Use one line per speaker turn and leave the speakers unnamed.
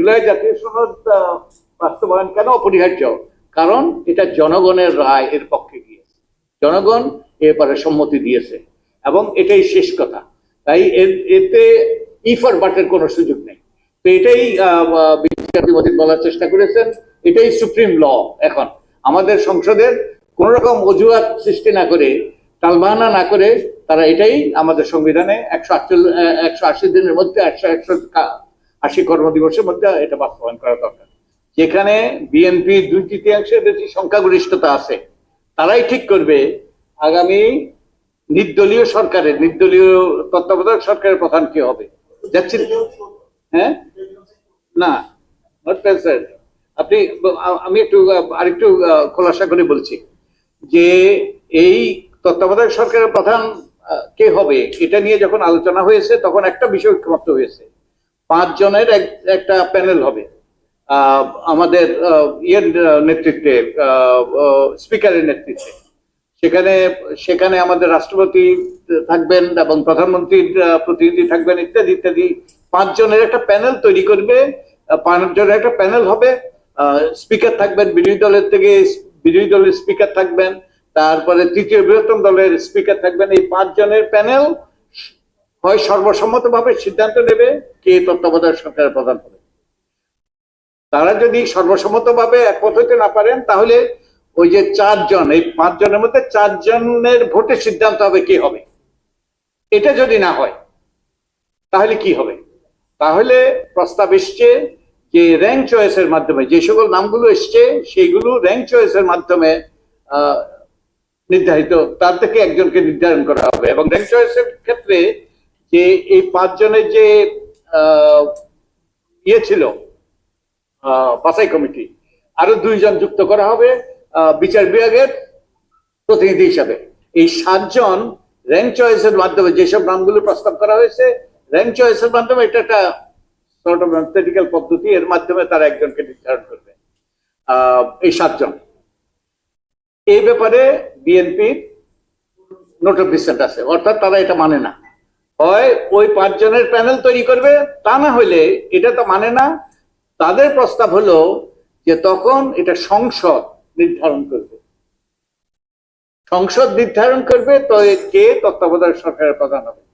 জুলাই জাতীয় সনদ বাস্তবায়ন কেন অপরিহার্য? কারণ এটা জনগণের রায়, এর পক্ষে গিয়েছে, জনগণ এবারে সম্মতি দিয়েছে এবং এটাই শেষ কথা। তাই এতে ইফার বাটের কোনো সুযোগ নেই। তো এটাই বিচারপতি মতিন বলার চেষ্টা করেছেন, এটাই সুপ্রিম ল। এখন আমাদের সংসদের কোন রকম অজুহাত সৃষ্টি না করে, টালবাহানা না করে, তারা এটাই আমাদের সংবিধানে 180 দিনের মধ্যে 180 কর্মদিবসের মধ্যে এটা বাস্তবায়ন করা দরকার। যেখানে বিএনপি 2/3 বেশি সংখ্যাগরিষ্ঠতা আছে, তারাই ঠিক করবে আগামী নির্দলীয় সরকারের, নির্দলীয় তত্ত্বাবধায়ক সরকারের প্রধান কি হবে। যাচ্ছি হ্যাঁ, না আপনি, আমি একটু আরেকটু খোলাসা করে বলছি যে এই তত্ত্বাবধায়ক সরকারের প্রধান কে হবে এটা নিয়ে যখন আলোচনা হয়েছে তখন একটা বিষয় ঐক্যমত্য হয়েছে, 5 জনের একটা প্যানেল হবে আমাদের ইয়ের নেতৃত্বে, স্পিকারের নেতৃত্বে। সেখানে আমাদের রাষ্ট্রপতি থাকবেন এবং প্রধানমন্ত্রীর প্রতিনিধি থাকবেন, ইত্যাদি ইত্যাদি। 5 জনের একটা প্যানেল তৈরি করবে, 5 জনের একটা প্যানেল হবে। স্পিকার থাকবেন বিরোধী দলের থেকে, বিরোধী দলের স্পিকার থাকবেন, তারপরে তৃতীয় বৃহত্তম দলের স্পিকার থাকবেন। এই 5 জনের প্যানেল হয় সর্বসম্মতভাবে সিদ্ধান্ত নেবে কে তত্ত্বাবধায়ক সরকারের প্রধান হবে। তারা যদি সর্বসম্মতভাবে একমত হতে না পারেন, তাহলে ওই যে 4 জন, এই 5 জনের মধ্যে 4 জনের ভোটে সিদ্ধান্ত হবে কে হবে। এটা যদি না হয় তাহলে কি হবে? তাহলে প্রস্তাব এসছে যে র্যাঙ্ক চয়েসের মাধ্যমে যে সকল নামগুলো এসছে সেইগুলো র্যাঙ্ক চয়েসের মাধ্যমে নির্ধারিত, তার থেকে একজনকে নির্ধারণ করা হবে। এবং র্যাঙ্ক চয়েসের ক্ষেত্রে যে এই 5 জনের যে ইয়ে ছিল বাছাই কমিটি, আরো 2 জন যুক্ত করা হবে বিচার বিভাগের প্রতিনিধি হিসাবে। এই 7 জন র্যাঙ্ক চয়েসের মাধ্যমে যেসব নামগুলো প্রস্তাব করা হয়েছে, র্যাঙ্ক চয়েসের মাধ্যমে, এটা একটা সর্ট অফ ম্যাথমেটিক্যাল পদ্ধতি, এর মাধ্যমে তারা একজনকে নির্ধারণ করবে। এই 7 জন, এই ব্যাপারে বিএনপির নোট অফ ডিসেন্ট আছে, অর্থাৎ তারা এটা মানে না। হয় ওই 5 জনের প্যানেল তৈরি করবে, তা না হলে এটা তো মানে না। তাদের প্রস্তাব হলো যে তখন এটা সংসদ নির্ধারণ করবে, সংসদ নির্ধারণ করবে তো কে তত্ত্বাবধায়ক সরকারের প্রধান হবে।